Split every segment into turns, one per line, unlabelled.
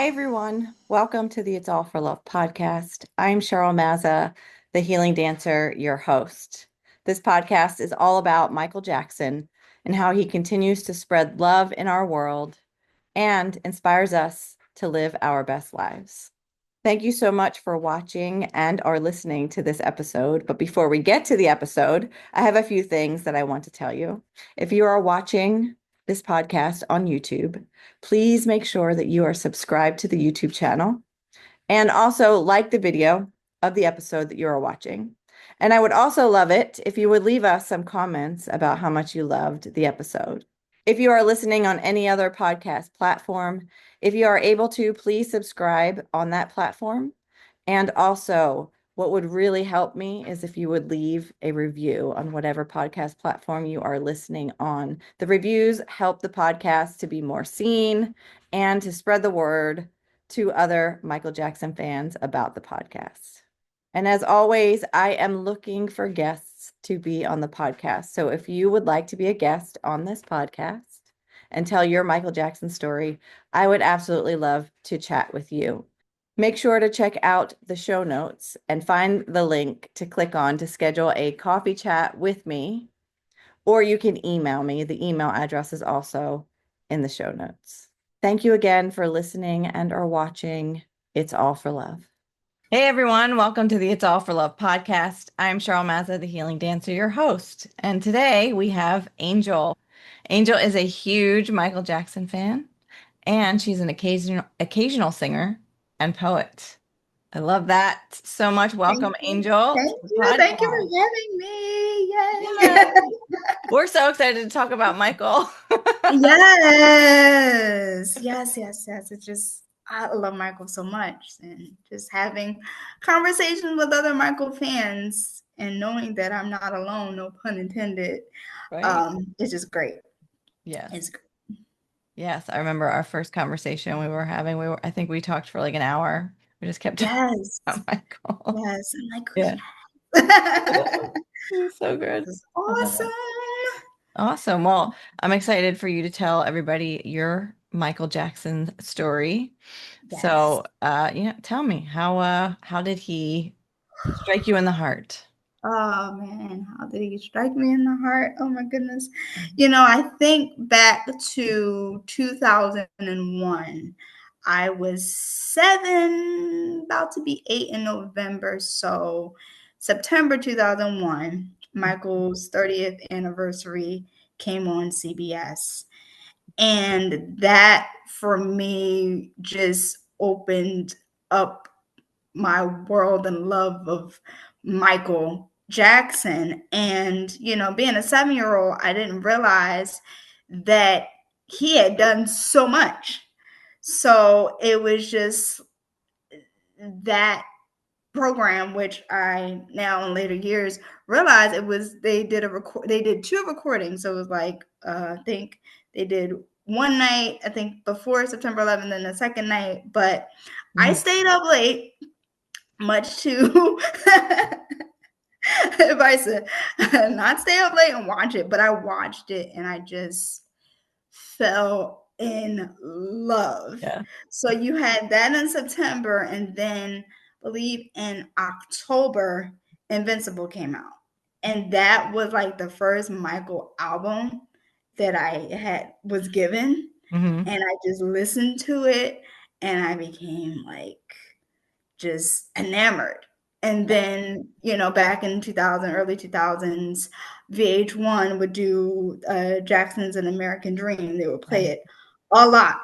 Hi, everyone. Welcome to the It's All for Love podcast. I'm Cheryl Mazza, the healing dancer, your host. This podcast is all about Michael Jackson and how he continues to spread love in our world and inspires us to live our best lives. Thank you so much for watching and or listening to this episode. But before we get to the episode, I have a few things that I want to tell you. If you are watching this podcast on YouTube, please make sure that you are subscribed to the YouTube channel and also like the video of the episode that you are watching. And I would also love it if you would leave us some comments about how much you loved the episode. If you are listening on any other podcast platform, if you are able to, please subscribe on that platform. And also, what would really help me is if you would leave a review on whatever podcast platform you are listening on. The reviews help the podcast to be more seen and to spread the word to other Michael Jackson fans about the podcast. And as always, I am looking for guests to be on the podcast. So if you would like to be a guest on this podcast and tell your Michael Jackson story, I would absolutely love to chat with you. Make sure to check out the show notes and find the link to click on to schedule a coffee chat with me, or you can email me. The email address is also in the show notes. Thank you again for listening and or watching It's All for Love. Hey everyone, welcome to the It's All for Love podcast. I'm Cheryl Mazza, the healing dancer, your host. And today we have Angel. Angel is a huge Michael Jackson fan, and she's an occasional singer and poet. I love that so much.
Thank
Welcome,
you.
Angel, to
Thank
the
you. Thank you
podcast.
for having me.
Yeah,
Yay.
we're so excited to talk about Michael.
Yes. Yes, yes, yes. It's just I love Michael so much. And just having conversations with other Michael fans and knowing that I'm not alone, no pun intended,
Right?
it's just great.
Yes.
It's great.
Yes. I remember our first conversation we were having. I think we talked for like an hour. We just kept talking
Yes.
about Michael.
Yes. I'm like,
Yeah. Yeah.
yes.
It was so good.
This is
I love it.
awesome.
Awesome. Well, I'm excited for you to tell everybody your Michael Jackson story.
Yes.
So, tell me how did he strike you in the heart?
Oh man, how did he strike me in the heart? Oh my goodness. I think back to 2001. I was 7, about to be 8 in November. So, September 2001, Michael's 30th anniversary came on CBS. And that for me just opened up my world and love of Michael Jackson. And, being a 7-year old, I didn't realize that he had done so much. So it was just that program, which I now in later years realized it was they did 2 recordings. So it was like I think they did one night, I think before September 11th, and the second night. But I
Mhm.
stayed up late, much to advice not stay up late and watch it, but I watched it and I just fell in love.
Yeah.
So you had that in September, and then I believe in October, Invincible came out. And that was like the first Michael album that I had was given.
Hmm.
And I just listened to it and I became like just enamored. And
Yeah.
then, back in 2000, early 2000s, VH1 would do Jackson's An American Dream. They would
Yeah.
play it a lot.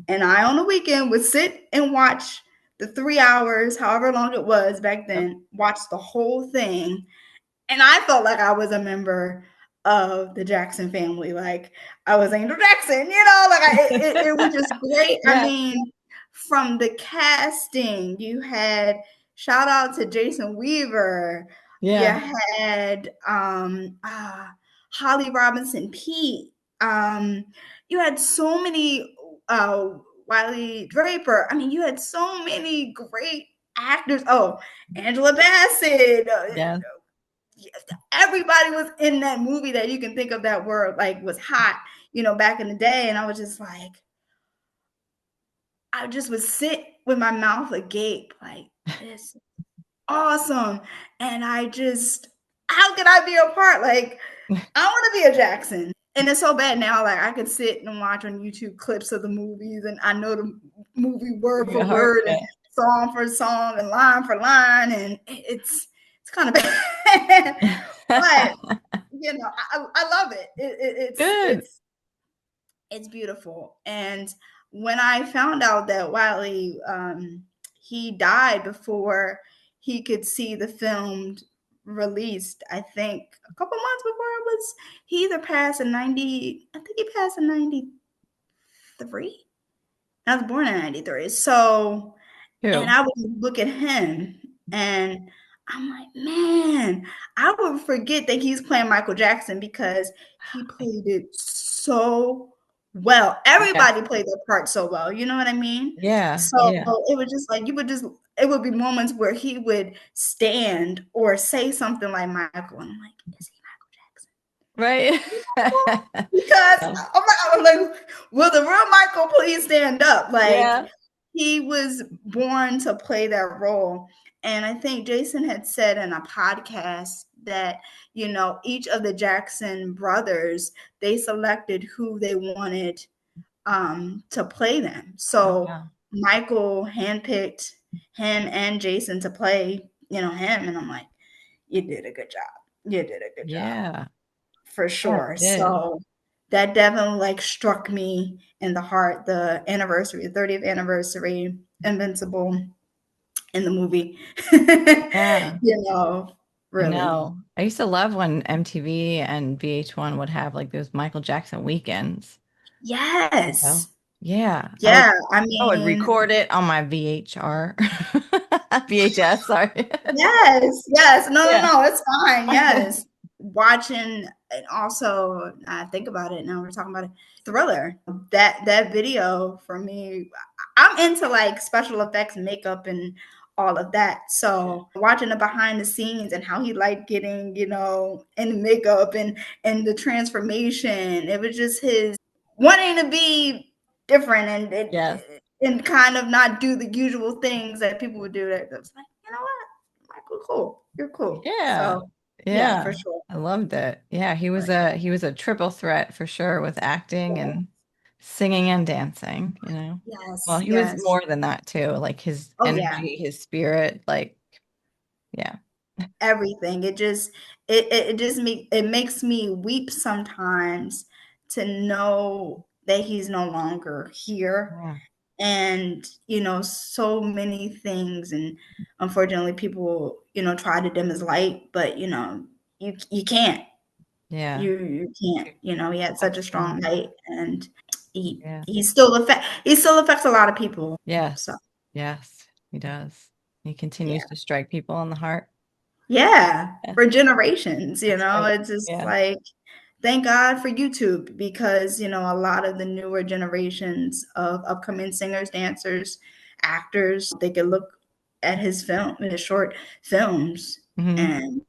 And I, on the weekend, would sit and watch the 3 hours, however long it was back
Yep.
then, watch the whole thing. And I felt like I was a member of the Jackson family. Like I was Angel Jackson, it was just great. I
Yeah.
mean, from the casting, you had shout out to Jason Weaver. You
Yeah.
had Holly Robinson Pete. You had so many Wiley Draper. I mean, you had so many great actors. Oh, Angela Bassett.
Yeah.
Everybody was in that movie that you can think of that were like was hot, back in the day. And I was just like, I just would sit with my mouth agape, like, this is awesome. And I just, how could I be a part? Like, I want to be a Jackson. And it's so bad now. Like, I could sit and watch on YouTube clips of the movies, and I know the movie word for
Your heart.
word and song for song and line for line, and it's kind of bad. But I love it.
Good.
It's beautiful. And when I found out that Wiley, he died before he could see the film released, I think a couple months before it was, he either passed in 90, I think he passed in 93. I was born in 93. So, and
Too.
I would look at him and I'm like, man, I would forget that he's playing Michael Jackson because he played it so well.
Yeah.
Everybody played their part so well. You know what I mean?
Yeah.
So
Yeah.
it was just like, it would be moments where he would stand or say something like Michael. And I'm like, is he Michael Jackson?
Right.
Because
Yeah.
I'm like, will the real Michael please stand up? Like,
Yeah.
he was born to play that role. And I think Jason had said in a podcast that, each of the Jackson brothers, they selected who they wanted to play them.
Oh,
So
wow.
Michael handpicked him and Jason to play, him. And I'm like, you did a good job. You did a good job
Yeah.
for
Yeah,
sure.
it did.
So that definitely like struck me in the heart. The anniversary, the 30th anniversary, Invincible in the movie.
Yeah. I
Really.
know. I used to love when MTV and VH1 would have like those Michael Jackson weekends. Oh,
Yes.
yeah.
Yeah. I
I would
mean,
record it on my VHR. VHS, sorry.
yes, yes. No, no,
Yeah.
no. It's fine. Yes. Watching, and also I think about it now. We're talking about it. Thriller. That video for me. I'm into like special effects, makeup, and all of that. So watching the behind the scenes and how he liked getting, in the makeup and the transformation. It was just his wanting to be different
Yes.
and kind of not do the usual things that people would do. That was like, you know what, Michael, cool, you're cool.
Yeah.
So yeah, for
Yeah.
sure.
I loved it. Yeah, he was a triple threat for sure with acting
Yeah.
and singing and dancing, you know. Well,
Yes,
he was
yes.
more than that too, like his
Oh yeah,
energy, his spirit, like yeah.
everything. It makes me weep sometimes to know that he's no longer here.
Yeah.
And so many things, and unfortunately people try to dim his light, but you can't.
Yeah.
You can't. He had such a strong
Absolutely.
light, and he
Yeah.
he still affects a lot of people. So
Yes. Yes, he does. He continues
yeah,
to strike people in the heart.
yeah,
Yeah,
for generations.
that's right.
It's just
Yeah.
like, thank God for YouTube, because a lot of the newer generations of upcoming singers, dancers, actors, they could look at his short films
Hmm.
and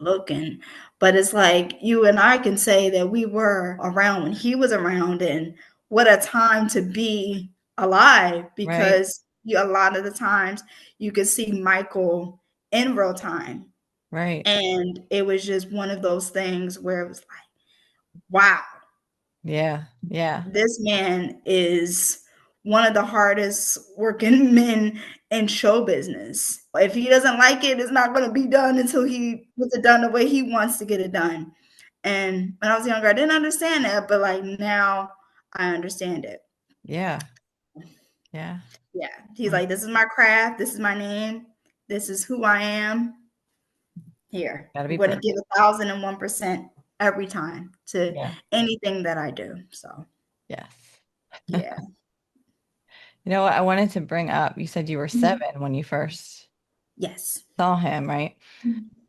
looking. But it's like you and I can say that we were around when he was around, and what a time to be alive,
Right.
because a lot of the times you could see Michael in real time.
Right.
And it was just one of those things where it was like, wow,
Yeah. Yeah.
this man is one of the hardest working men in show business. If he doesn't like it, it's not going to be done until he gets it done the way he wants to get it done. And when I was younger, I didn't understand that, but like now I understand it.
Yeah. Yeah.
Yeah. He's
Mm.
like, this is my craft, this is my name, this is who I am. Here,
Gotta
I'm
be
going to
perfect.
give 1,001% every time to
Yeah.
anything that I do. So,
Yes.
yeah.
You know what? I wanted to bring up, you said you were
Mhm.
7 when you first
Yes.
saw him, right?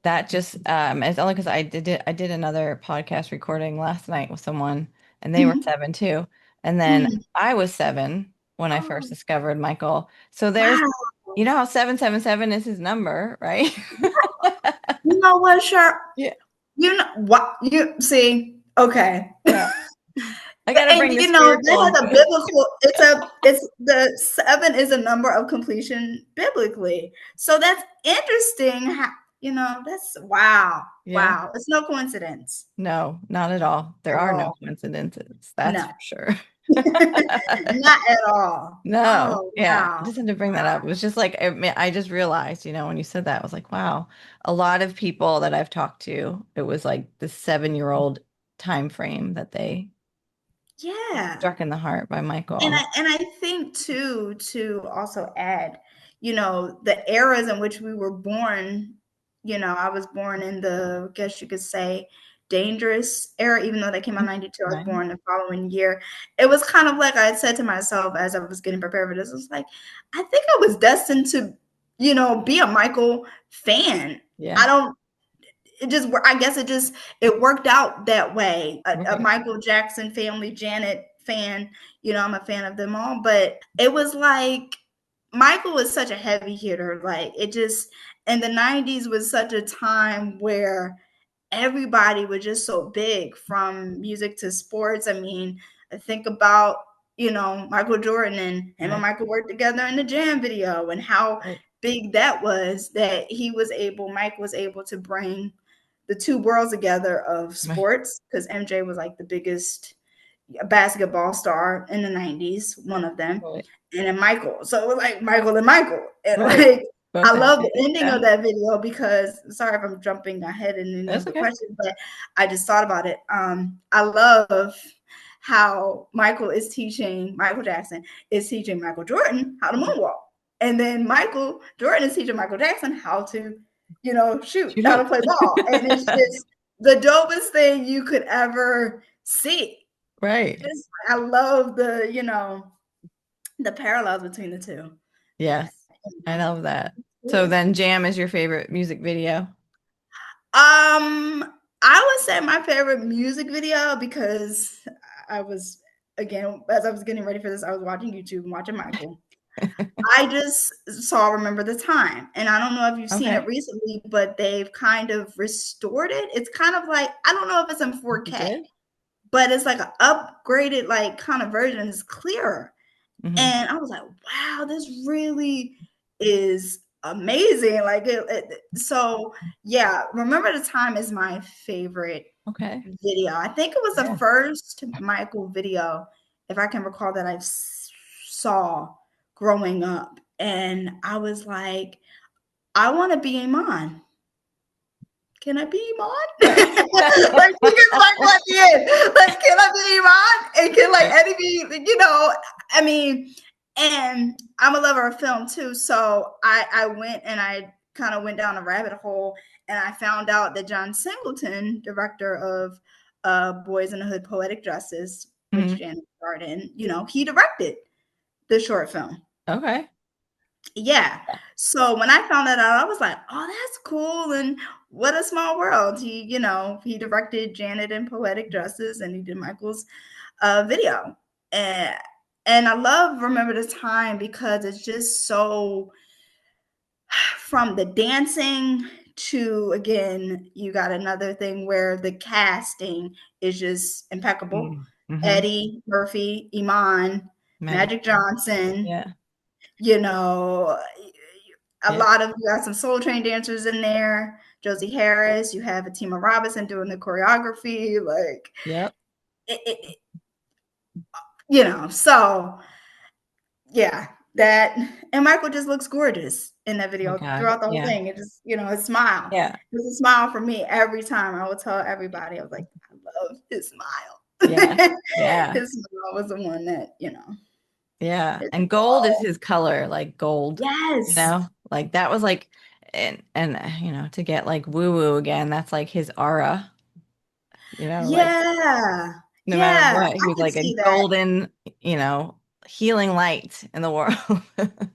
That just it's only because I did another podcast recording last night with someone and they were
Mhm.
7 too. And then
Mhm.
I was 7 when I first
Oh,
discovered Michael. So there's,
wow.
you know how 777 is his number, right?
You know what, Sharp?
Yeah.
You know what? You see, okay.
Yeah. I got to
And
bring the
you know,
spiritual
that has
into
a
it.
biblical, it's the seven is a number of completion biblically. So that's interesting. How, you know, that's wow.
Yeah.
Wow. It's no coincidence
No, not at all. There
at
are no
all.
coincidences. That's
No,
for sure.
not at all.
No,
Oh,
yeah, I
wow.
just had to bring that up. It was just like I just realized, when you said that, I was like, wow, a lot of people that I've talked to, it was like the 7-year-old time frame that they
Yeah.
struck in the heart by
And
Michael.
I think too, to also add, you know, the eras in which we were born, you know, I was born in the, I guess you could say, dangerous era, even though they came out in 92, I was
Right.
born the following year. It was kind of like I had said to myself as I was getting prepared for this, it was like, I think I was destined to, you know, be a Michael fan.
Yeah.
I don't, it just, I guess it just, it worked out that way. A
Right.
Michael Jackson family, Janet fan, you know, I'm a fan of them all, but it was like Michael was such a heavy hitter. Like it just, and the 90s was such a time where everybody was just so big, from music to sports. I mean, I think about, you know, Michael Jordan, and him and
Right.
Michael worked together in the Jam video, and how
Right.
big that was, that Mike was able to bring the two worlds together of
Right.
sports, because MJ was like the biggest basketball star in the 90s, one of them,
Right.
and then Michael. So it was like Michael and Michael. And
Right.
like,
Both
I
had
love the
it.
ending
Yeah.
of that video, because sorry if I'm jumping ahead in any of
That's
the
okay.
questions, but I just thought about it. I love how Michael Jackson is teaching Michael Jordan how to
Mhm.
moonwalk. And then Michael Jordan is teaching Michael Jackson how to, you know, shoot,
Shoot
how to
up.
play ball. And it's just the dopest thing you could ever see.
Right.
Just, I love the, you know, the parallels between the two.
Yes.
That, you
I
know,
love that. So
cool.
then Jam is your favorite music video?
I would say my favorite music video, because I was, again, as I was getting ready for this, I was watching YouTube and watching Michael. I just saw Remember the Time. And I don't know if you've seen it
Okay.
recently, but they've kind of restored it. It's kind of like, I don't know if it's in
You
4K,
did?
but it's like an upgraded, like, kind of version. It's clearer.
Hmm.
And I was like, wow, this really is amazing. Like, so yeah, Remember the Time is my favorite
Okay.
video. I think it was the
Yeah.
first Michael video, if I can recall, that I saw growing up. And I was like, I want to be Iman. Can I be Iman? Like, because like what the end? Like, can I be Iman? And can like
Right.
Eddie be, you know, I mean, and I'm a lover of film too. So I went and I kind of went down a rabbit hole, and I found out that John Singleton, director of Boys in the Hood Poetic Justice, which
Hmm.
Janet starred in, you know, he directed the short film.
Okay.
Yeah. So when I found that out, I was like, "Oh, that's cool." And what a small world. He, you know, he directed Janet in Poetic Justice, and he did Michael's video. And I love Remember the Time, because it's just so, from the dancing to, again, you got another thing where the casting is just impeccable.
Mm-hmm.
Eddie Murphy, Iman,
Magic.
Magic Johnson,
Yeah.
you know, a
Yeah.
lot of, you got some Soul Train dancers in there. Josie Harris, you have Fatima Robinson doing the choreography, like
Yep.
it, you know. So yeah, that, and Michael just looks gorgeous in that
Oh my
video
God.
throughout the whole
Yeah.
thing. It just, you know, his smile.
Yeah.
It's a smile for me every time. I will tell everybody, I was like, I love his smile.
Yeah. Yeah.
His smile was the one that, you know,
Yeah.
it's,
And gold is his color, like gold,
yes,
like that was like, and to get like woo woo again, that's like his aura, like
yeah,
no matter
yeah.
what, he
I
was
can
like a
see that.
golden, healing light in the world.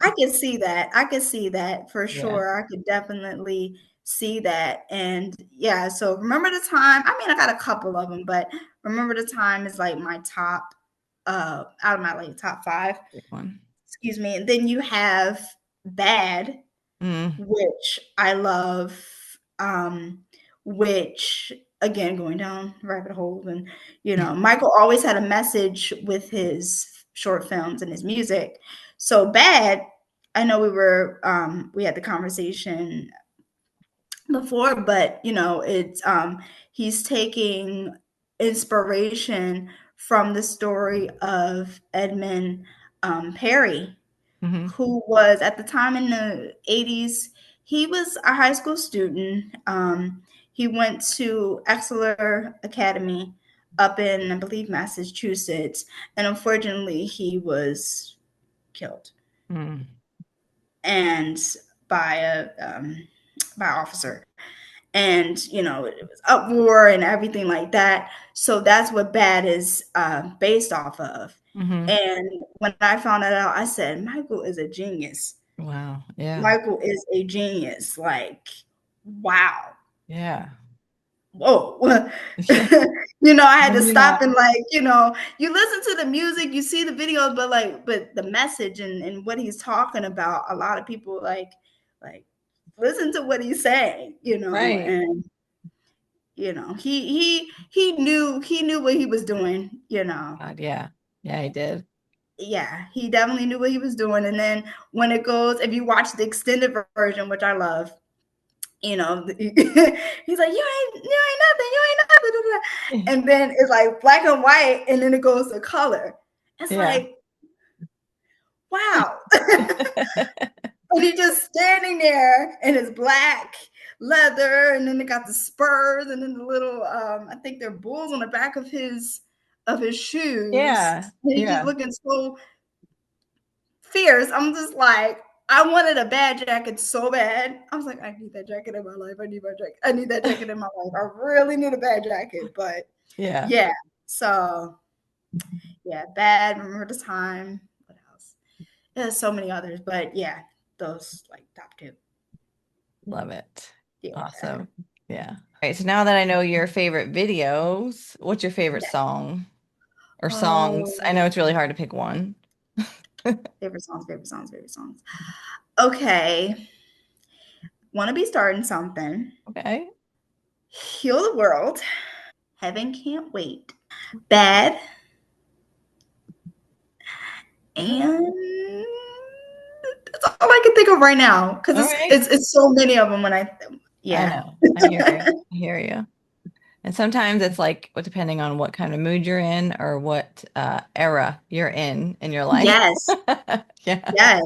I can see that. I can see that for
Yeah.
sure. I could definitely see that. And yeah, so Remember the Time. I mean, I got a couple of them, but Remember the Time is like my top, out of my like top five.
Great one.
Excuse me. And then you have Bad,
Mm.
which I love, which again, going down rabbit hole. And, Michael always had a message with his short films and his music. So Bad, I know we had the conversation before, but it's he's taking inspiration from the story of Edmund Perry,
Hmm.
who was at the time in the 80s. He was a high school student. He went to Exeter Academy up in, I believe, Massachusetts, and unfortunately, he was killed
Mm.
and by by an officer. And it was uproar and everything like that. So that's what Bad is based off of.
Hmm.
And when I found that out, I said, Michael is a genius.
Wow. Yeah.
Michael is a genius. Like, wow.
Yeah.
Whoa.
Yeah.
I had to
Maybe
stop
not.
and you listen to the music, you see the videos, but the message and what he's talking about, a lot of people like listen to what he's saying,
Right.
and he knew what he was doing.
God, yeah. Yeah, he did.
Yeah, he definitely knew what he was doing. And then when it goes, if you watch the extended version, which I love, he's like, you ain't nothing. And then it's like black and white, and then it goes to color. It's
Yeah.
like, wow. And he's just standing there in his black leather, and then they got the spurs, and then the little I think they're bulls on the back of his shoes.
Yeah.
And he's just
Yeah.
looking so fierce. I'm just like, I wanted a bad jacket so bad. I was like, I need that jacket in my life. I need my jacket. I need that jacket in my life. I really need a bad jacket. But
Yeah.
yeah, so yeah, bad. Remember the time. What else? There's so many others, but yeah, those like top two.
Love it.
Yeah.
Awesome. Yeah. All right. So now that I know your favorite videos, what's your favorite
Yeah.
song or songs? I know
Oh,
it's really hard to pick one.
favorite songs, favorite songs, favorite songs. Okay. Want to be starting something.
Okay.
Heal the world. Heaven can't wait. Bad.
Yeah.
And that's all I can think of right now because
All
it's,
right.
it's it's so many of them.
I
Yeah.
know. I hear you. I hear you. And sometimes it's like depending on what kind of mood you're in or what era you're in your life.
Yes.
Yeah.
Yes.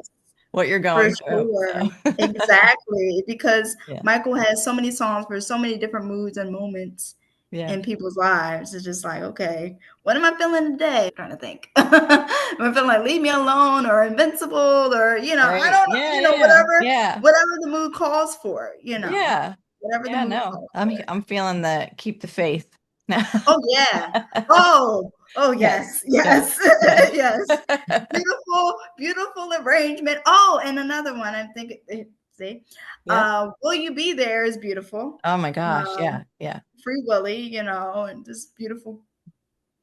What you're
For
going through.
sure.
So
Exactly. Because
yeah.
Michael has so many songs for so many different moods and moments
Yeah.
in people's lives. It's just like, okay, what am I feeling today? I'm trying to think. Am I feeling like leave me alone or invincible or I
Right.
don't know,
Yeah, yeah.
whatever
Yeah.
whatever the mood calls for.
Yeah.
Whatever the
Yeah,
mood
no.
calls
I'm
for.
I'm feeling the keep the faith now.
Oh yeah. Oh
Yes.
yes,
Yes.
yes,
Yes.
yes. Beautiful, beautiful arrangement. Oh, and another one. I'm thinking. See,
Yep.
"Will You Be There" is beautiful.
Oh my gosh.
Um,
Yeah. Yeah.
Free Willy, and this beautiful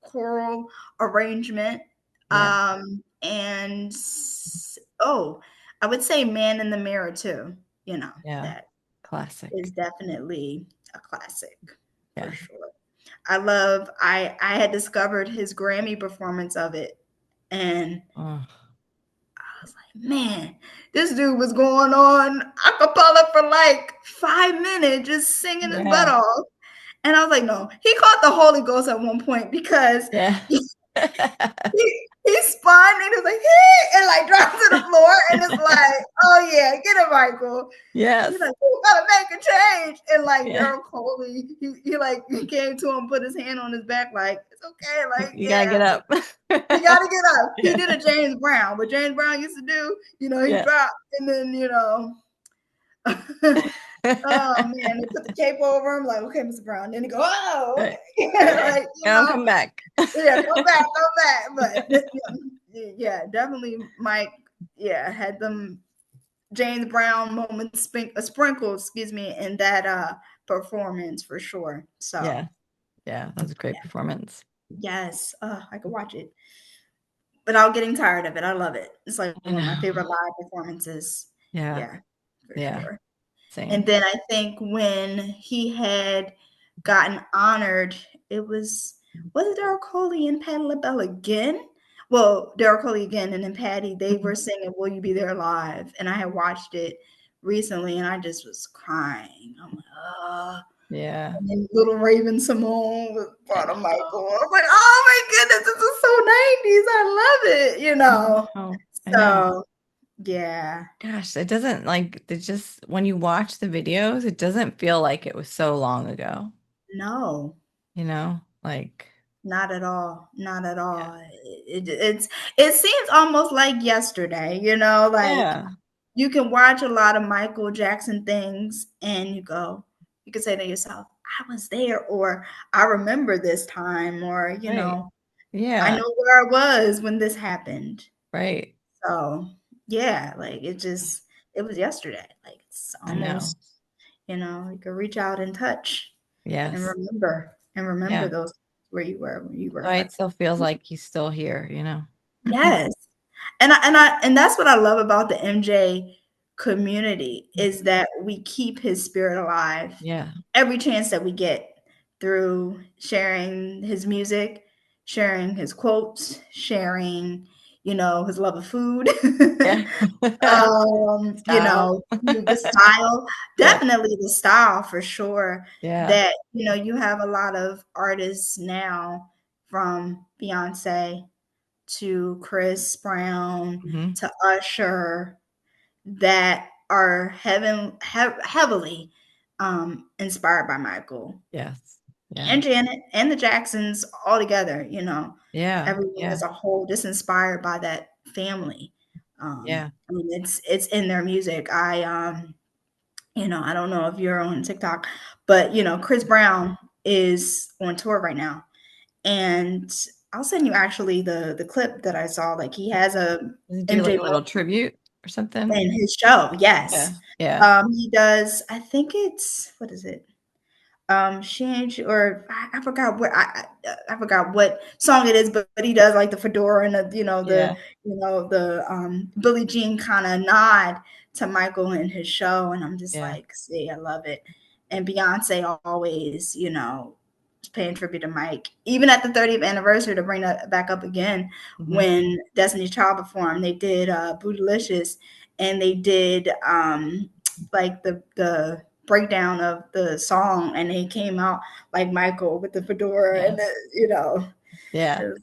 choral arrangement.
Yeah.
And oh, I would say "Man in the Mirror" too.
Yeah.
That is
Classic.
definitely a classic for
Yeah.
sure. I had discovered his Grammy performance of it, and
Oh,
I was like, man, this dude was going on a cappella for like 5 minutes, just singing his butt
yeah.
off. And I was like, no, he caught the Holy Ghost at one point because
Yeah.
he spun and it was like, hey, and like dropped to the floor. And it's like, oh yeah, get it, Michael. He's
Yes.
like, "You gotta make a change." And like
Yeah.
Daryl Coley, he came to him, put his hand on his back, like, it's okay, like,
You gotta
yeah,
get up.
you gotta get up. He did a James Brown. What James Brown used to do, he
Yeah.
dropped and then. Oh man, they put the cape over him, like, okay, Mr. Brown. Then he go, oh,
Right.
okay.
Yeah.
Like,
Come back.
yeah, come back, come back. But yeah, definitely Mike, yeah, had them James Brown moments sprinkled, excuse me, in that performance for sure. So
Yeah. Yeah. That was a great performance.
yes, I could watch it without getting tired of it. I love it. It's like
I
one of my
know.
favorite live performances.
Yeah.
Yeah, for
Yeah.
sure. And
Same.
then I think when he had gotten honored. It was it Daryl Coley and Patti LaBelle again? Well, Daryl Coley again, and then Patty, they
Mhm.
were singing "Will You Be There" live, and I had watched it recently, and I just was crying. I'm like,
Yeah.
and then Little Raven Simone with
I
part of Michael.
know.
I was like, oh my goodness, this is so 90s. I love it, you
I
know.
know. I know.
So yeah,
Gosh, it doesn't like it just when you watch the videos, it doesn't feel like it was so long ago,
no.
you know? Like,
Not at all. Not at
yeah.
all. It seems almost like yesterday, you know, like
Yeah.
you can watch a lot of Michael Jackson things and you can say to yourself, I was there, or I remember this time, or,
Right.
I
Yeah.
know where I was when this happened.
Right.
So yeah, like it was yesterday. Like it's
I know.
almost, you can reach out and touch
Yes.
and remember
Yeah.
those where you were when you were
Why it
like,
still feels like he's still here, you know?
yes. And that's what I love about the MJ community is that we keep his spirit alive
Yeah.
every chance that we get through sharing his music, sharing his quotes, sharing, his love of food.
Yeah. Style.
The style,
Yeah.
definitely the style for sure.
Yeah.
That, you have a lot of artists now from Beyonce to Chris Brown
Hmm.
to Usher that are heavily inspired by Michael
Yes. Yeah.
and Janet and the Jacksons all together,
Yeah.
everyone
Yeah.
as a whole just inspired by that family.
Yeah.
I mean, it's in their music. I don't know if you're on TikTok, but Chris Brown is on tour right now, and I'll send you actually the clip that I saw. Like he has a
Does he do like
MJ
a little tribute or something?
in his show. Yes,
Yeah. Yeah.
he does. I think it's what is it? She ain't or I forgot what I forgot what song it is, but he does like the fedora and
Yeah.
the Billie Jean kind of nod to Michael in his show, and I'm just
Yeah.
like, see, I love it. And Beyonce always, paying tribute to Mike, even at the 30th anniversary to bring that back up again
Hmm.
when Destiny's Child performed. They did Bootylicious, and they did like the breakdown of the song, and he came out like Michael with the fedora and
Yes.
it
Yeah.
was,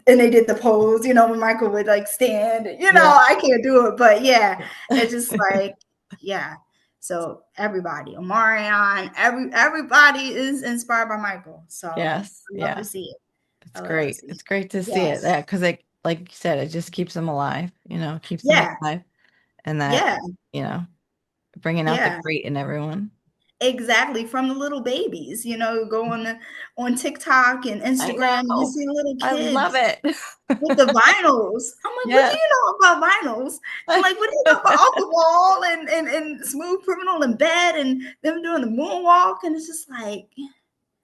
and they did the pose, when Michael would like stand.
Yeah.
I can't do it, but yeah, it's just like yeah. So everybody, Omarion, everybody is inspired by Michael. So
Yes.
I love to
Yeah.
see it.
It's
I love to
great.
see it.
It's great to see it.
Yes.
Yeah, because like you said, it just keeps them alive, keeps them
Yeah.
alive. And that,
Yeah.
you know, bringing out the
Yeah.
great in everyone.
Exactly, from the little babies, go on TikTok and
I
Instagram, and you
know.
see little
I love
kids
it.
with the vinyls. I'm like, "What do
Yes.
you know about vinyls?" And like, "What do you know about Off the Wall and Smooth Criminal in Bed and them doing the moonwalk?" And it's just like,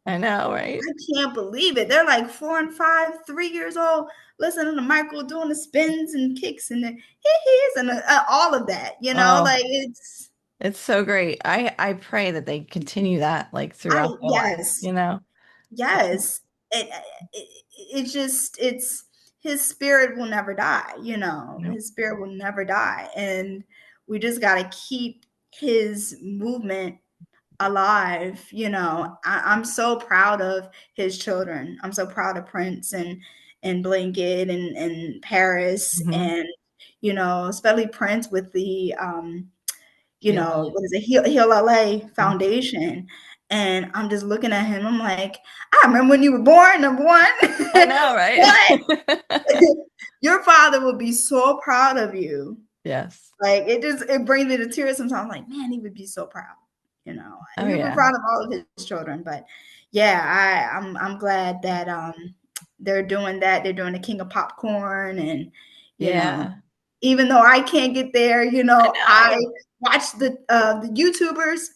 I know, right?
I can't believe it. They're like 4 and 5, 3 years old, listening to Michael doing the spins and kicks and the hee-hees and all of that,
Oh,
like, it's
it's so great. I pray that they continue that like
I
throughout their life,
yes.
you know?
Yes. It's just it's his spirit will never die,
Yep.
his spirit will never die. And we just got to keep his movement alive. I'm so proud of his children. I'm so proud of Prince and Blanket and Paris
Hmm.
and, especially Prince with the
Feel it.
what is it, Heal LA
Mhm.
Foundation. And I'm just looking at him. I'm like, I remember when you were born, number one.
I know, right?
What? Your father will be so proud of you.
Yes.
Like it brings me to tears sometimes. I'm like, man, he would be so proud.
Oh
He would be
yeah.
proud of all of his children. But yeah, I'm glad that they're doing that. They're doing the King of Popcorn, and you know,
Yeah.
even though I can't get there,
I
I
know.
watch the YouTubers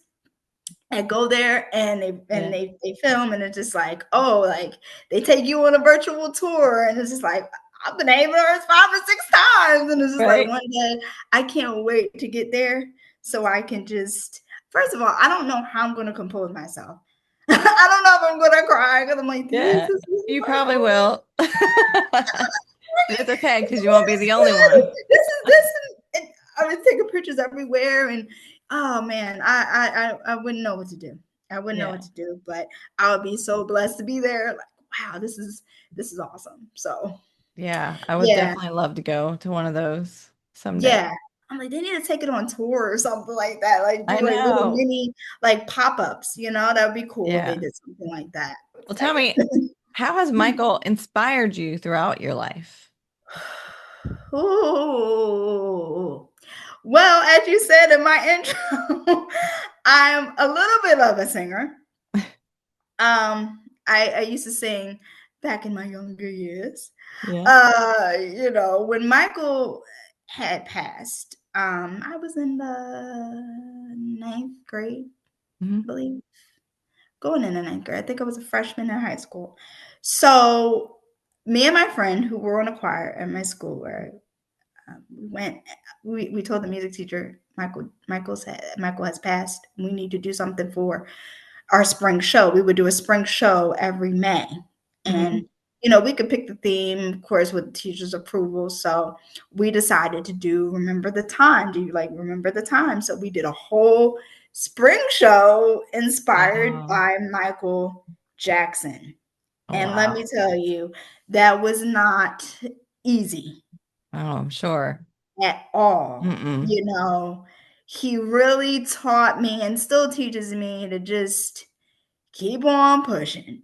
and go there and
Yeah.
they film, and it's just like, oh, like they take you on a virtual tour, and it's just like, I've been able to 5 or 6 times, and it's just like
Right?
one day I can't wait to get there so I can just, first of all, I don't know how I'm going to compose myself. I don't know if I'm gonna cry because I'm like, this
Yeah,
is
you
my
probably
home.
will. But it's okay because you won't
What
be
is
the only
this?
one.
This, and I was taking pictures everywhere, and oh man, I wouldn't know what to do. I wouldn't know
Yeah.
what to do, but I would be so blessed to be there. Like, wow, this is awesome. So
Yeah, I would
yeah,
definitely love to go to one of those someday.
yeah. I'm like, they need to take it on tour or something like that. Like
I
do like little
know.
mini like pop-ups, that would be cool if they
Yeah.
did something like that.
Well, tell
Like
me, how has Michael inspired you throughout your life?
Ooh. Well, as you said in my intro, I'm a little bit of a singer. I used to sing back in my younger years.
Yeah.
When Michael had passed, I was in the ninth grade, I
Hmm.
believe, going in the ninth grade. I think I was a freshman in high school. So me and my friend who were on a choir at my school where we went, we told the music teacher, Michael has passed. We need to do something for our spring show. We would do a spring show every May.
Hmm.
And, we could pick the theme, of course, with the teacher's approval. So we decided to do Remember the Time. Do you like Remember the Time? So we did a whole spring show inspired
Wow.
by Michael Jackson.
Oh,
And let me
wow.
tell you, that was not easy
Oh, I'm sure.
at all.
Mm-mm.
He really taught me and still teaches me to just keep
Yeah.
on pushing.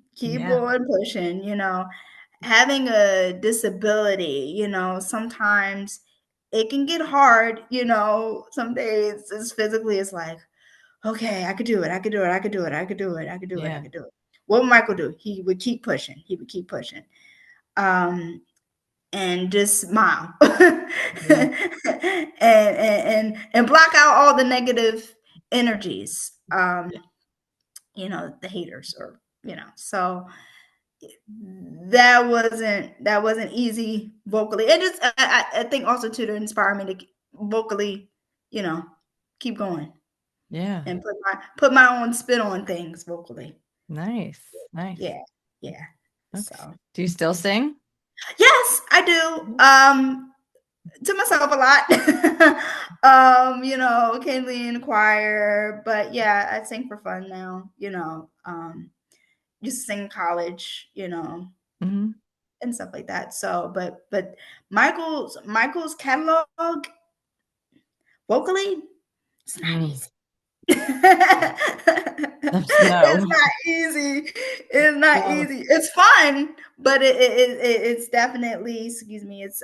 Having a disability, sometimes it can get hard. Some days it's like, okay, I could do it. I could do it. I could do it. I could do it. I could do it. I
Yeah.
could do it. What would Michael do? He would keep pushing. He would keep pushing. Um, and just smile
Yeah.
and block out all the negative energies,
Yeah.
the haters, or so that wasn't easy vocally, and just I think also to inspire me to vocally, you know keep going
Yeah.
and put my own spin on things vocally.
Nice. Nice.
Yeah, yeah. So
Okay. Do you still sing?
yes, I do.
Mhm.
To myself a lot. Occasionally in choir, but yeah, I sing for fun now. Used to sing in college,
Hmm.
and stuff like that. So, but Michael's catalog vocally, it's not
Mm.
easy. It's
No.
not easy. It's not
No.
easy. It's fun, but it's definitely, excuse me, it's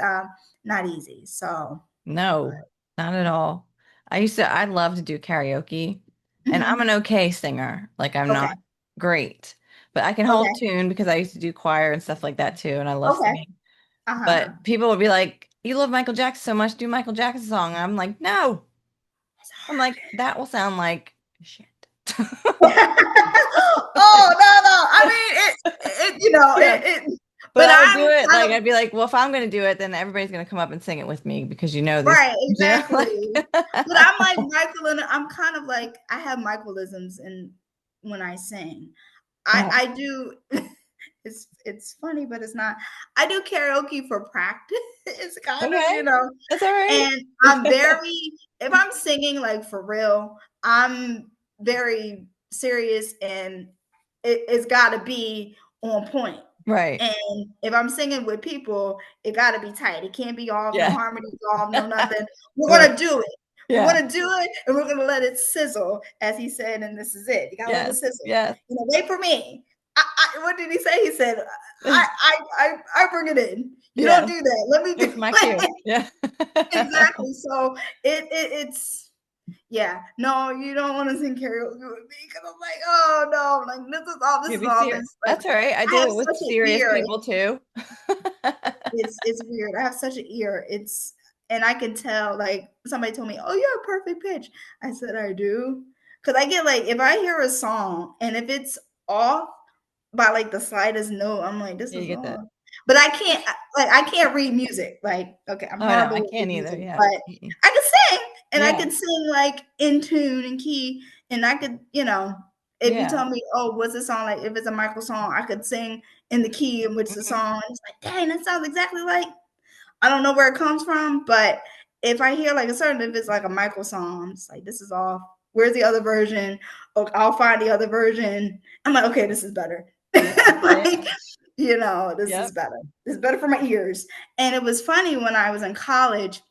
not easy. So,
No,
but
not at all. I love to do karaoke, and I'm an
mhm.
okay singer. Like, I'm
Okay,
not great, but I can hold a
okay,
tune because I used to do choir and stuff like that too, and I love
okay.
singing.
Uh-huh.
But people would be like, "You love Michael Jackson so much, do Michael Jackson song." I'm like, "No."
It's
I'm like,
hard.
"That will sound like shit."
Oh, no, no. I mean,
Yeah. But
but
I would do
I'm
it
kind
like
of
I'd be like, "Well, if I'm going to do it, then everybody's going to come up and sing it with me because you know these
right,
songs, you know, like."
exactly. But I'm like Michael, and I'm kind of like, I have Michaelisms in when I sing. I
Yeah.
I do. It's funny, but it's not. I do karaoke for practice. It's kind of,
Okay. That's all right.
and I'm very, if I'm singing like for real, I'm very serious, and it's got to be on point.
Right.
And if I'm singing with people, it got to be tight. It can't be off, no
Yeah.
harmonies off, no nothing. We're
Right.
gonna do it. We're
Yeah.
gonna do it, and we're gonna let it sizzle, as he said. And this is it. You gotta let it
Yes.
sizzle.
Yes.
Wait for me. What did he say? He said, I bring it in. You don't
Yes.
do that. Let me do
It's my cue.
it.
Yeah.
Exactly. So it's yeah. No, you don't want to sing karaoke with me because I'm like, oh no, like this
You'd
is
be
all
serious.
this like
That's all right. I
I
do
have
it with
such an
serious
ear.
people too.
It's weird. I have such an ear. And I can tell, like, somebody told me, "Oh, you have perfect pitch." I said, "I do," because I get like, if I hear a song and if it's off by like the slightest note, I'm like, this
Yeah, you
is
get that.
off. But I can't read music. Like, okay, I'm
Oh, no, I
horrible with
can't either.
music,
Yeah.
but
Mm-mm.
I can sing, and I
Yeah.
can sing like in tune and key, and I could, If you
Yeah.
tell me, oh, what's the song like? If it's a Michael song, I could sing in the key in which the
Mhm.
song. And it's like, dang, that sounds exactly like. I don't know where it comes from, but if I hear like a certain, if it's like a Michael song, I'm just like, this is off. Where's the other version? Okay, I'll find the other version. I'm like, okay, this is better.
Yeah.
Like,
Yeah.
this is
Yep.
better. This is better for my ears. And it was funny when I was in college.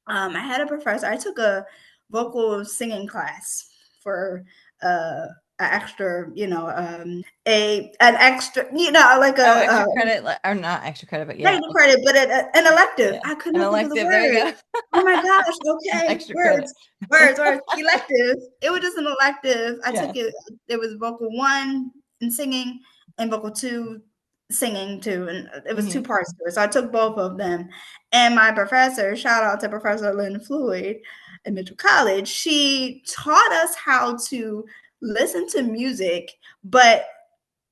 I had a professor. I took a vocal singing class for an extra, a an extra, like
Oh,
a
extra credit, or not extra credit, but
not
yeah.
even credit, but an elective.
Yeah.
I could
An
not think of the
elective. There you
word.
go.
Oh my gosh. Okay.
Extra credit.
Words. Elective. It was just an elective. I took
Yeah.
it. It was vocal one and singing, and vocal two singing too. And it was two
Hmm.
parts to it. So I took both of them. And my professor, shout out to Professor Lynn Floyd at Mitchell College, she taught us how to listen to music, but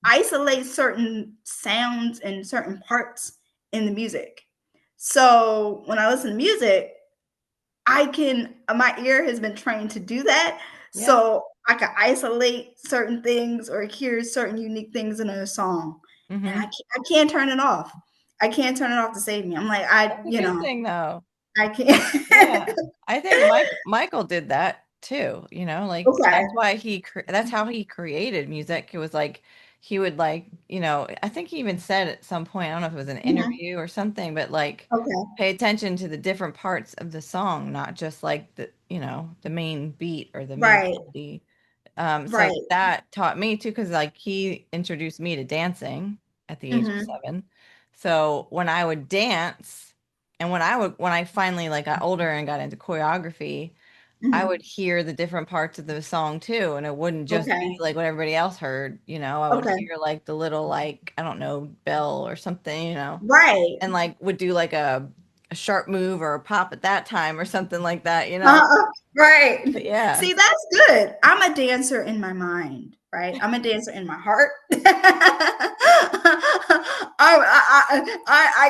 isolate certain sounds and certain parts in the music. So when I listen to music, my ear has been trained to do that.
Yeah.
So I can isolate certain things or hear certain unique things in a song. And
Hmm.
I can't turn it off. I can't turn it off to save me. I'm like,
That's a good thing, though.
I can't.
Yeah. I think Michael did that too, like
Okay.
that's why that's how he created music. It was like he would like, I think he even said at some point, I don't know if it was an
Mhm.
interview or something, but like
Okay.
pay attention to the different parts of the song, not just like the main beat or the main
Right.
melody. So
Right.
that taught me too, because like he introduced me to dancing at the age of
Hmm.
7. So when I would dance, and when I finally like got older and got into choreography, I would
Hmm.
hear the different parts of the song too, and it wouldn't just be
Okay.
like what everybody else heard. I would
Okay.
hear like the little like I don't know bell or something,
Right.
and like would do like a sharp move or a pop at that time or something like that.
Right.
But yeah,
See, that's good. I'm a dancer in my mind, right? I'm a dancer in my heart.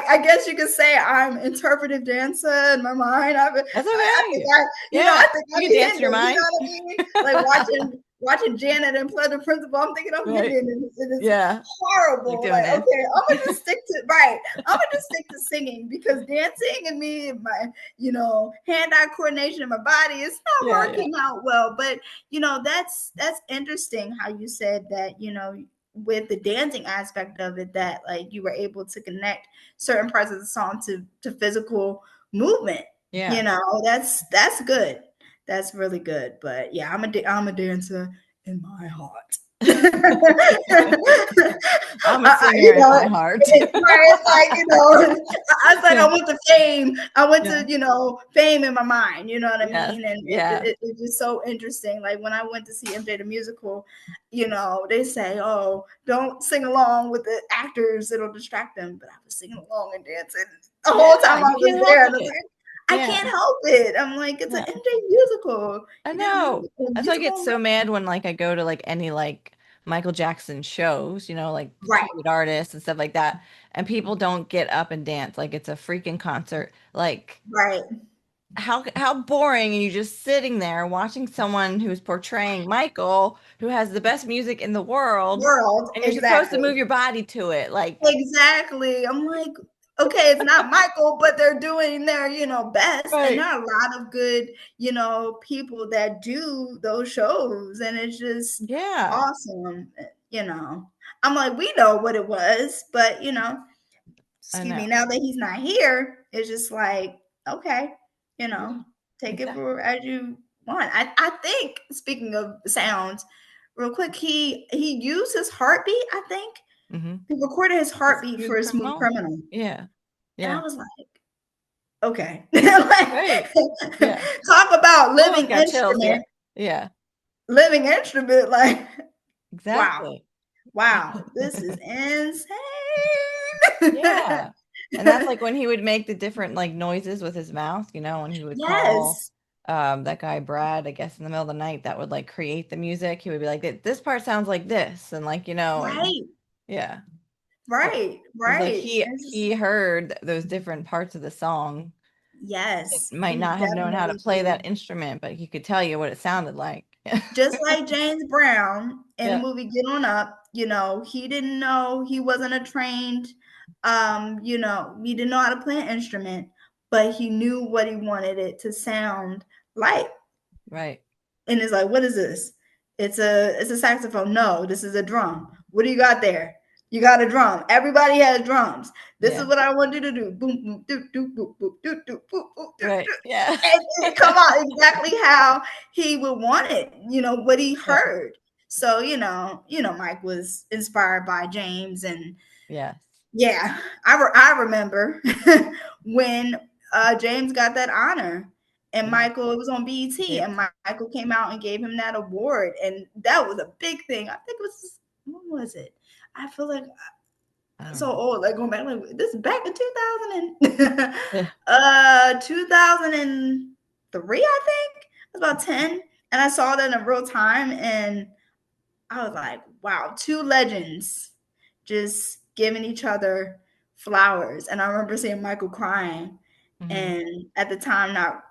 I guess you could say I'm interpretive dancer in my mind.
that's
I think
okay.
I
Yeah,
think
you
I'm
can dance in your
Indian. You know
mind.
what I mean? Like watching Janet and Play the Principal. I'm thinking I'm
Right.
Indian, and it's
Yeah. Like
horrible.
doing
Like,
this.
okay, I'm gonna just stick to right. I'm gonna just stick to singing because dancing and me, my hand-eye coordination in my body is not
Yeah, yeah.
working out well. But that's interesting how you said that, with the dancing aspect of it, that like you were able to connect certain parts of the song to physical movement.
Yeah.
That's good. That's really good. But yeah, I'm a dancer in my heart.
I'm a singer in my heart.
Right? Like, I was like, I
Yeah.
went to fame. I went
Yeah.
to, fame in my mind. You know what I
Yes.
mean? And
Yeah.
it's just so interesting. Like when I went to see MJ the musical, they say, oh, don't sing along with the actors; it'll distract them. But I was singing along and dancing the whole
Yeah.
time I
You
was
can't help
there. And I was
it.
like, I
Yeah.
can't help it. I'm like, it's an
Yeah.
MJ musical.
I
You didn't have
know.
a
That's why I get
musical,
so mad when like I go to like any like Michael Jackson shows, like
right?
tribute artists and stuff like that, and people don't get up and dance like it's a freaking concert. Like
Right.
how boring, and you just sitting there watching someone who's portraying Michael, who has the best music in the world,
World,
and you're supposed to
exactly.
move your body to it. Like,
Exactly. I'm like, okay, it's not Michael, but they're doing their, best. And there
right.
are a lot of good, people that do those shows. And it's just
Yeah.
awesome. I'm like, we know what it was, but
I
excuse
know.
me, now that he's not here, it's just like, okay, you
Yeah.
know, take it
Exactly.
for as you want. I think, speaking of sounds, real quick, he used his heartbeat, I think
Mm-hmm.
he recorded his
It's
heartbeat for
Smooth
a Smooth
Criminal.
Criminal,
Yeah.
and I
Yeah.
was like, okay, like,
Right. Yeah.
talk about
Almost got chills. Yeah. Yeah.
living instrument, like, wow,
Exactly.
wow, this is insane.
Yeah. And that's like when he would make the different like noises with his mouth, when he would call
Yes,
that guy Brad, I guess in the middle of the night that would like create the music. He would be like, this part sounds like this, and like, and
right,
yeah. So
right,
it was like
right. It's just,
he heard those different parts of the song. It
yes,
might
he
not have known how to
definitely
play
did.
that instrument, but he could tell you what it sounded like.
just like James Brown in the
Yeah.
movie Get On Up, he didn't know, he wasn't a trained, he didn't know how to play an instrument, but he knew what he wanted it to sound like.
Right.
And it's like, what is this? It's a saxophone. No, this is a drum. What do you got there? You got a drum. Everybody has drums. This is
Yeah.
what I want you to do. Boom, boom, doo, doo, boop, boop, doo, doo, boop, boop, doo,
Right.
doo.
Yeah.
And it come out exactly how he would want it, what he
Yeah.
heard. So, Mike was inspired by James. And
Yes.
yeah, I remember when James got that honor, and
Yeah.
Michael, it was on
He
BET,
did.
and Michael came out and gave him that award, and that was a big thing. I think it was, when was it? I feel like
I don't
so
know.
old, like going back, like this is back in 2000 and
Yeah.
2003, I think. It was about 10, and I saw that in real time, and I was like, wow, two legends just giving each other flowers. And I remember seeing Michael crying,
Hmm.
and at the time not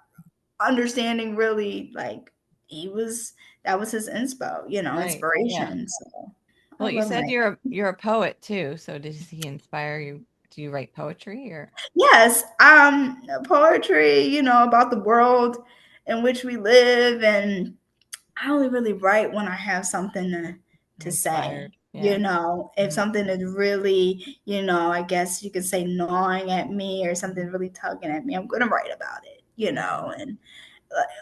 understanding really, like, he was that was his
Right. Yeah.
inspiration. So I
Well, you
love
said
Mike.
you're a poet too. So does he inspire you? Do you write poetry or
Yes, poetry, about the world in which we live, and I only really write when I have something to
you're
say.
inspired? Yeah.
If
Hmm.
something is really, I guess you could say gnawing at me, or something really tugging at me, I'm gonna write about it.
Yeah.
And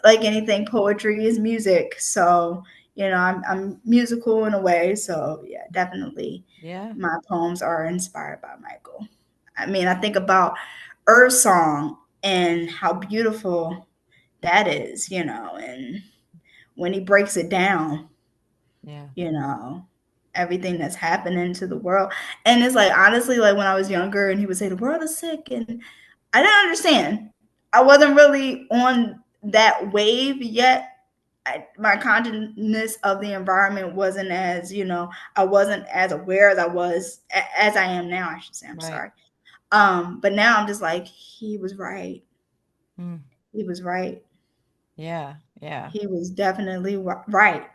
like anything, poetry is music. So, I'm musical in a way. So yeah, definitely
Yeah.
my poems are inspired by Michael. I mean, I think about Earth Song and how beautiful that is, and when he breaks it down,
Yeah.
you know, everything that's happening to the world. And it's like, honestly, like when I was younger and he would say, the world is sick. And I didn't understand. I wasn't really on that wave yet. My consciousness of the environment wasn't as, I wasn't as aware as as I am now, I should say. I'm
Right.
sorry. But now I'm just like, he was right.
Mm.
He was right.
Yeah. Yeah.
He was definitely right.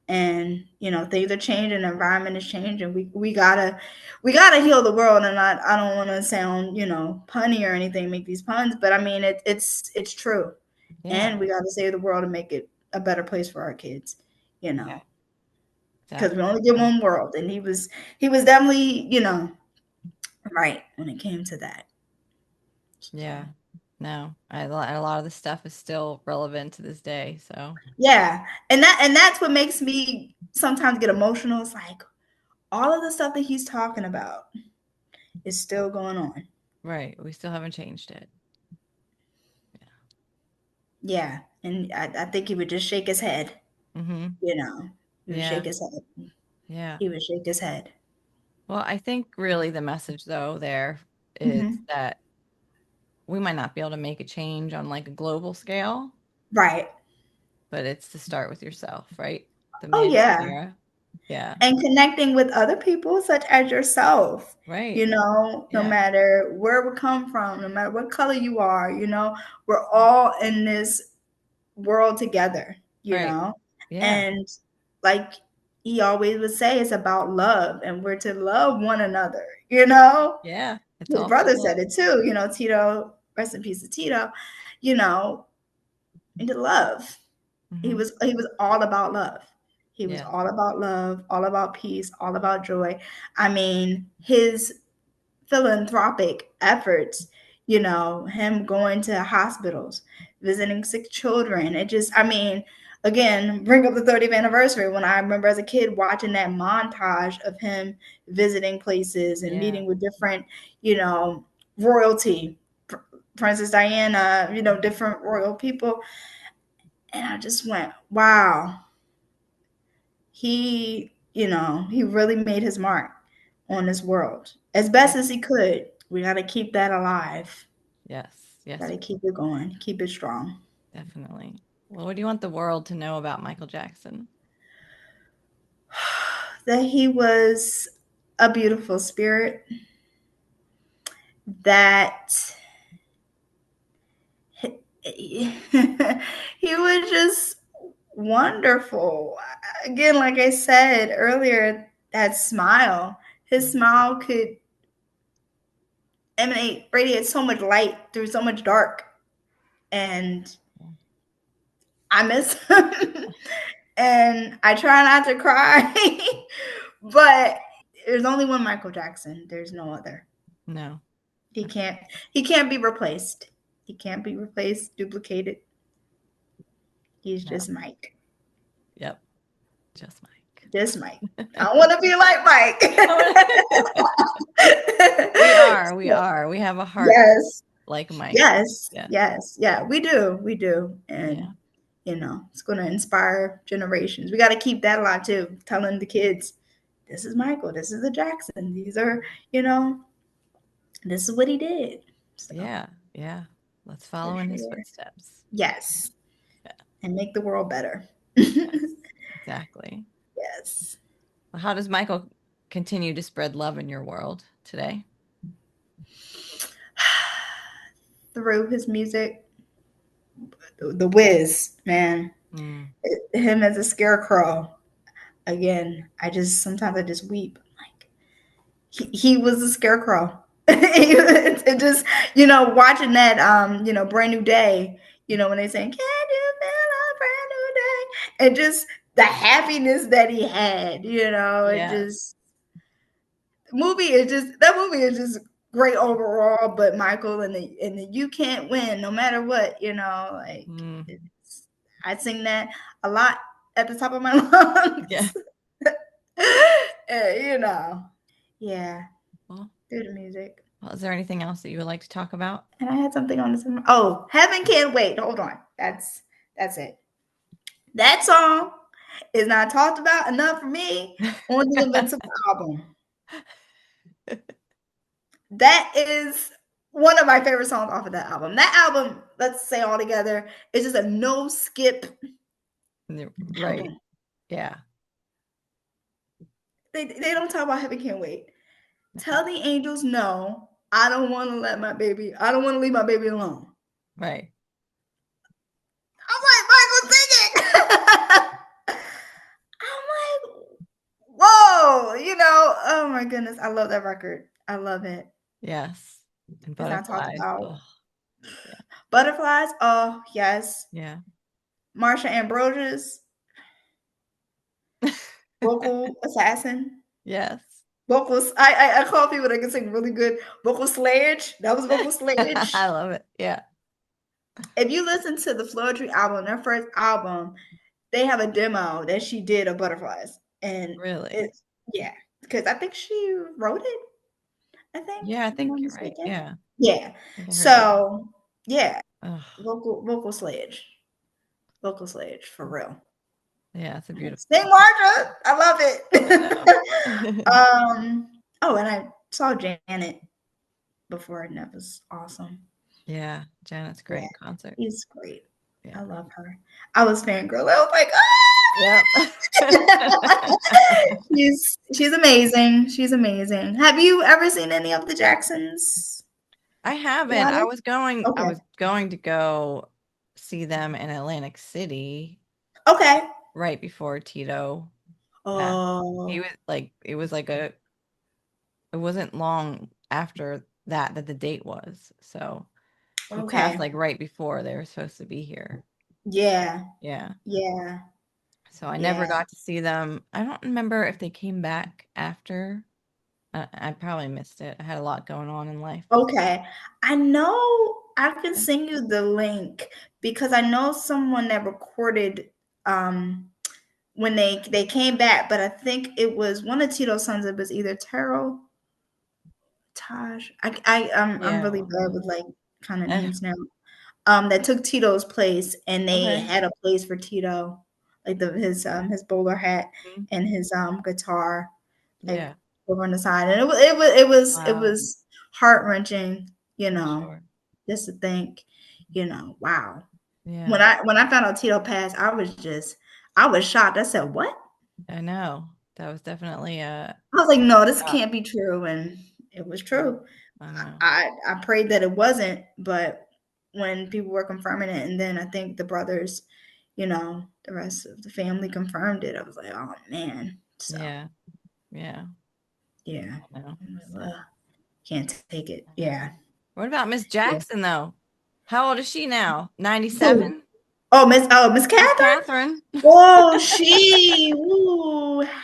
And things are changing, the environment is changing. We gotta heal the world. And I don't want to sound punny or anything, make these puns, but I mean it's true.
Yeah.
And we got to save the world and make it a better place for our kids, you
Yeah.
know because we
Exactly.
only get one world. And he was definitely right when it came to that. So
Yeah. No, a lot of the stuff is still relevant to this day. So,
yeah, and that's what makes me sometimes get emotional. It's like all of the stuff that he's talking about is still going on.
right. We still haven't changed it.
Yeah, and I think he would just shake his head.
Mm-hmm.
You know, he would
Yeah.
shake his head.
Yeah.
He would shake his head.
Well, I think really the message though there is
Hmm.
that we might not be able to make a change on like a global scale,
Right.
but it's to start with yourself, right? The
Oh
man
yeah,
era. Yeah.
and connecting with other people such as yourself.
Right.
No
Yeah.
matter where we come from, no matter what color you are, we're all in this world together.
Right. Yeah.
And like he always would say, it's about love, and we're to love one another.
Yeah. It's
His
all for
brother said
love.
it too. Tito, rest in peace to Tito. You know, into love. He
Mm-hmm.
was he was all about love. He was
Yes.
all about love, all about peace, all about joy. I mean, his philanthropic efforts, him going to hospitals, visiting sick children. It just, I mean, again, bring up the 30th anniversary when I remember as a kid watching that montage of him visiting places and
Yeah.
meeting with different, you know, royalty, Princess Diana, different royal people. And I just went, wow, he really made his mark on this world as
Yeah.
best as he could. We got to keep that alive.
Yes.
Got
Yes,
to keep it going, keep it strong.
definitely. Well, what do you want the world to know about Michael Jackson?
That he was a beautiful spirit, that he was just wonderful. Again, like I said earlier, that smile, his smile could radiate so much light through so much dark. And I miss him. And I try not to cry. But there's only one Michael Jackson. There's no other.
No.
He can't he can't be replaced. He can't be replaced, duplicated. He's
No.
just Mike.
Yep. Just Mike.
Just Mike. I want to be like Mike.
We are. We
So,
are. We have a heart
yes.
like Mike.
Yes.
Yes.
Yes. Yeah, we do. We do. And
Yeah.
it's going to inspire generations. We got to keep that alive too, telling the kids, this is Michael, this is the Jackson. These are, this is what he did. So,
Yeah. Yeah. Let's
for
follow in his
sure.
footsteps.
Yes.
Yeah.
And make the world better.
Yes. Exactly.
Yes.
Well, how does Michael continue to spread love in your world today?
Through his music, the Wiz, man,
Mm.
him as a scarecrow. Again, sometimes I just weep. Like he was a scarecrow. It just watching that brand new day. When they saying, "Can you feel a brand new day?" and just the happiness that he had. It
Yeah.
just that movie is just great overall. But Michael and the you can't win no matter what. Like
Mm.
I sing that a lot at the top of my
Yeah.
lungs. you know, yeah,
Well,
through the music.
is there anything else that you would like to talk about?
And I had something on this. Oh, Heaven Can't Wait. Hold on. That's it. That song is not talked about enough for me on the Invincible album. That is one of my favorite songs off of that album. That album, let's say all together, is just a no skip
Right.
album.
Yeah.
They don't talk about Heaven Can't Wait. Tell the angels no. I don't want to I don't want to leave my baby alone.
Right.
I'm like, Michael, sing it. I'm like, whoa, oh my goodness. I love that record. I love it.
Yes. And
It's not talked
butterflies.
about.
Oh, yeah.
Butterflies. Oh, yes.
Yeah.
Marsha Ambrosius, vocal assassin.
Yes.
Vocals. I call people that can sing really good vocal slayage. That was vocal
I
slayage.
love it. Yeah.
If you listen to the Floetry album, their first album, they have a demo that she did of butterflies, and
Really.
it's yeah, because I think she wrote it. I think,
Yeah, I
if I'm
think
not
you're right.
mistaken.
Yeah. I
Yeah.
think I heard that.
So yeah,
Oh,
vocal slayage, for real.
yeah, it's a beautiful
Sing
song.
Marsha, I love
I know.
it. Oh, and I saw Janet before, and that was awesome.
Yeah, Janet's
Yeah,
great in concert.
she's great.
Yeah.
I love her. I was fangirl. I was like,
Yep.
ah! She's amazing. She's amazing. Have you ever seen any of the Jacksons
I haven't.
live?
I
Okay.
was going to go see them in Atlantic City
Okay.
right before Tito passed. He
Oh,
was like it wasn't long after that the date was. So he passed
okay.
like right before they were supposed to be here.
Yeah.
Yeah.
Yeah.
So I never
Yeah.
got to see them. I don't remember if they came back after. I probably missed it. I had a lot going on in life.
Okay. I know I can send you the link because I know someone that recorded when they came back, but I think it was one of Tito's sons. It was either Taro, Taj. I'm really
Yeah.
bad with like kind of
Eh,
names now. That took Tito's place, and they
okay.
had a place for Tito, like his bowler hat
Mhm.
and his guitar, like
Yeah.
over on the side, and it
Wow.
was heart wrenching,
I'm sure.
just to think, wow. When
Yeah.
I found out Tito passed, I was shocked. I said, "What?"
I know. That was definitely
I was like, "No,
a
this
shock.
can't be true," and it was
Mm,
true.
I know.
I prayed that it wasn't, but when people were confirming it, and then I think the brothers, the rest of the family confirmed it. I was like, oh man. So
Yeah. Yeah.
yeah,
I know.
I'm like,
So,
ugh, can't take it.
I know.
Yeah.
What about Miss
Yeah.
Jackson though? How old is she now?
Who?
97?
Oh, Miss
Miss
Catherine?
Catherine?
Oh, she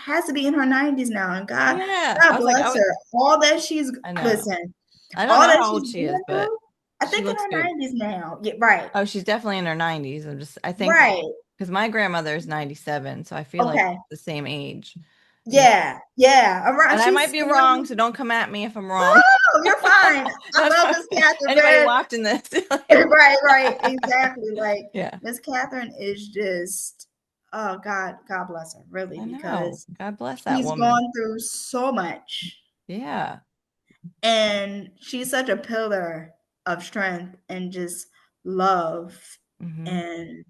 has to be in her 90s now. And God,
Yeah.
God
I was like,
bless her. All that she's
I know.
listen,
I don't
all
know
that
how
she's
old she is,
going
but
through, I
she
think in
looks
her
good.
90s now. Yeah, right.
Oh, she's definitely in her 90s. I think
Right.
because my grandmother is 97, so I feel like
Okay.
the same age, you know.
Yeah. Yeah. Around
And I might
she's
be wrong,
around.
so don't come at me if I'm wrong.
Oh, you're fine. I
That's
love
why-
Miss Catherine,
Anybody
man.
watching this?
Right, right. Exactly. Like
Yeah,
Miss Catherine is just oh God bless her, really,
I know.
because
God bless that
she's
woman.
gone through so much.
Yeah.
And she's such a pillar of strength and just love.
Hmm.
And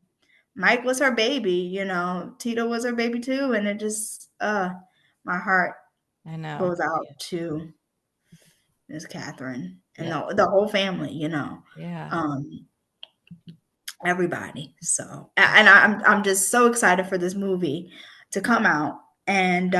Mike was her baby. Tito was her baby too. And it just, my heart
I know.
goes out to Miss Catherine and
Yeah.
the whole family.
Yeah.
Um, everybody. So, and I'm just so excited for this movie to come out and,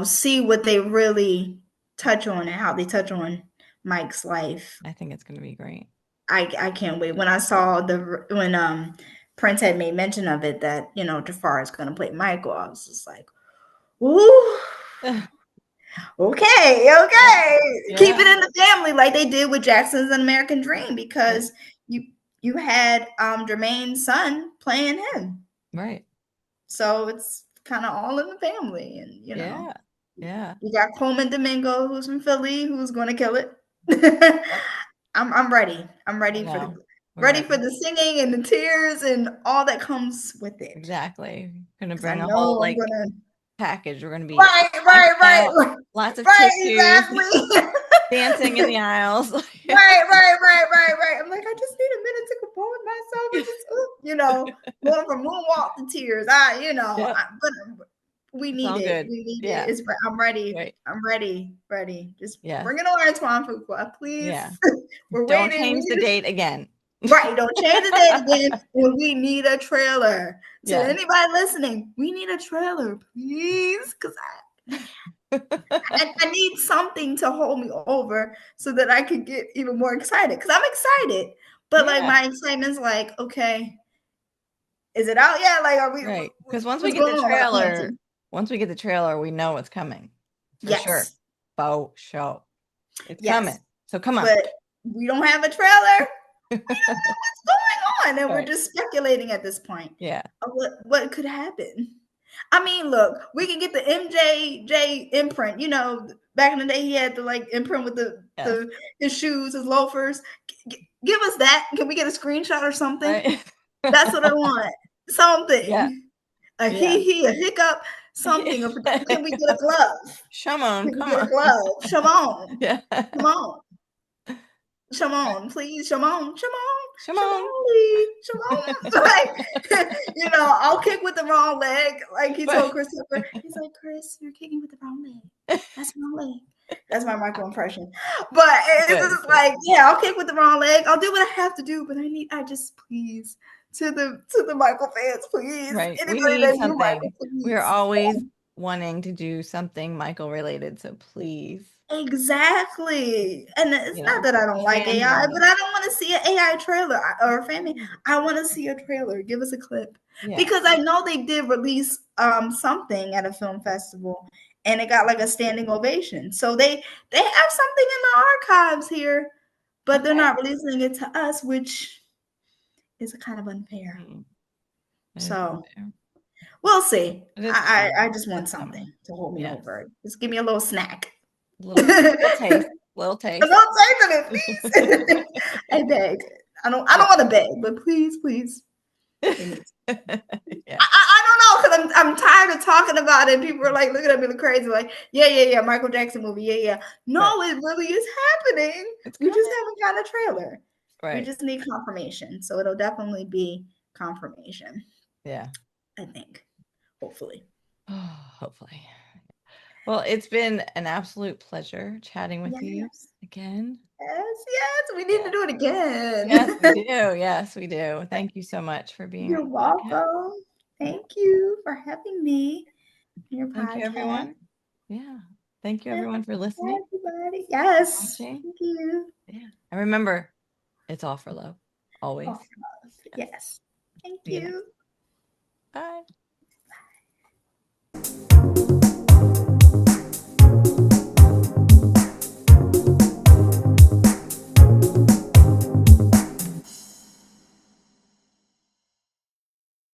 see what they really touch on and how they touch on Mike's life.
I think it's going to be great.
I can't wait. When I saw when Prince had made mention of it that Jafar is going to play Michael, I was just like, ooh,
Yeah.
okay, keep it
Yeah.
in the family like they did with Jackson's An American Dream,
Yeah.
because you had Jermaine's son playing him,
Right.
so it's kind of all in the family, and
Yeah. Yeah.
we got Coleman Domingo, who's from Philly, who's going to kill it.
Yep.
I'm ready. I'm
I
ready for the
know. We're
ready for
ready.
the singing and the tears and all that comes with it.
Exactly. Gonna
Because I
bring a whole
know I'm
like
gonna.
package. We're gonna be
Right,
decked
right,
out,
right,
lots of
right.
tissues,
Exactly.
dancing in the aisles.
Right. I'm like, I just need a minute to compose myself and just, going from moonwalk to tears.
Yep.
But we
It's
need
all
it.
good.
We need it.
Yeah.
I'm ready.
Right.
I'm ready. Ready. Just
Yeah.
bring it on, Antoine Fuqua,
Yeah.
please. We're
Don't
waiting. We
change the
need
date again.
right. Don't change the date again. And we need a trailer. To
Yes.
anybody listening, we need a trailer, please, because I need something to hold me over so that I can get even more excited. Because I'm excited, but like
Yeah.
my excitement's like, okay, is it out yet? Like, are we?
Right. Because
What's going on with our planting?
once we get the trailer, we know what's coming for sure.
Yes,
Faux show. It's coming.
yes,
So come on.
but we don't have a trailer. We don't know what's going on, and we're
Right.
just speculating at this point
Yeah.
of what could happen. I mean, look, we can get the MJJ imprint. Back in the day, he had the like imprint with
Yes.
the his shoes, his loafers. Give us that. Can we get a screenshot or something?
Right.
That's what I want.
Yeah.
Something. A
Yeah.
a hiccup, something. Can we get a glove?
Shimon,
Can we
come
get a
on.
glove? Shimon.
Yeah.
Shimon. Shimon, please, Shimon,
Shimon.
Shimon. Like, I'll kick with the wrong leg. Like he told Christopher, he's like, Chris, you're kicking with the wrong leg. That's my leg. That's my Michael impression. But it's
Good.
just
Good.
like, yeah, I'll kick with the wrong leg. I'll do what I have to do, but I just please to the Michael fans, please.
Right. We
Anybody
need
that knew Michael,
something. We are
please.
always wanting to do something Michael related. So please,
Exactly. And it's not that I don't like
fans
AI,
want
but
it.
I don't want to see an AI trailer or a fan. I want to see a trailer. Give us a clip.
Yeah.
Because I know they did release something at a film festival and it got like a standing ovation. So they have something in the archives here, but they're
Okay.
not releasing it to us, which is kind of unfair.
Mm, it is
So
unfair.
we'll see.
It is
I
coming.
just want
It's coming.
something to hold me
Yes.
over. Just give me a little snack.
Little taste. Little taste.
Don't say to me, please. I beg. I
Yeah.
don't want to beg, but please. Give me.
Yeah.
I don't know, because I'm tired of talking about it. And people are like looking at me crazy, like, yeah, Michael Jackson movie, yeah.
Right.
No, it really is happening.
It's
We just
coming.
haven't got a trailer. We
Right.
just need confirmation. So it'll definitely be confirmation,
Yeah.
I think. Hopefully.
Hopefully. Well, it's been an absolute pleasure chatting with you
Yes.
again.
yes, we need to
Yes.
do it
Yes, we
again.
do. Yes, we do. Thank you so much for being on
You're
the podcast.
welcome. Thank you for having me on your
Thank you,
podcast.
everyone. Yeah. Thank you,
Yeah,
everyone, for
bye,
listening,
everybody. Yes,
watching.
thank you.
Yeah. And remember, it's all for love.
Oh,
Always. Yes.
yes. Thank
See you next.
you.
Bye.